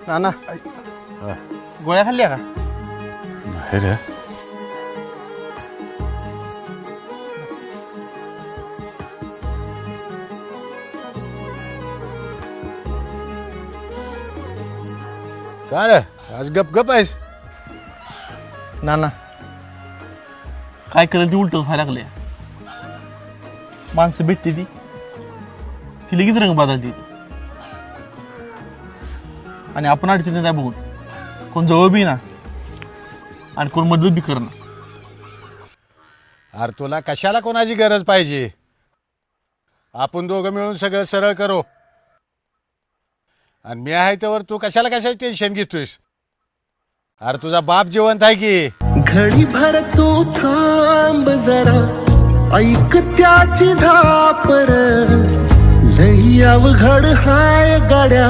नाना गोळ्या खाल्ल्या का? नाही रे. काय रे आज गप गप आहेस? नाना काय करेल ती उलट व्हायला लागले. माणसं भेटते ती लगेच रंग बदलते ती. आणि आपण अडचणी नाही बघून कोण जवळ बी ना आणि कोण मदत बी करणं. अरे तुला कशाला कोणाची गरज पाहिजे? आपण दोघं मिळून सगळं सरळ करू. आणि मी आहे त्यावर तू कशाला टेन्शन घेतोयस? अरे तुझा बाप जिवंत आहे की. घडी भर तू थांब जरा ऐक त्याची धापर लई अवघड हाय गाड्या.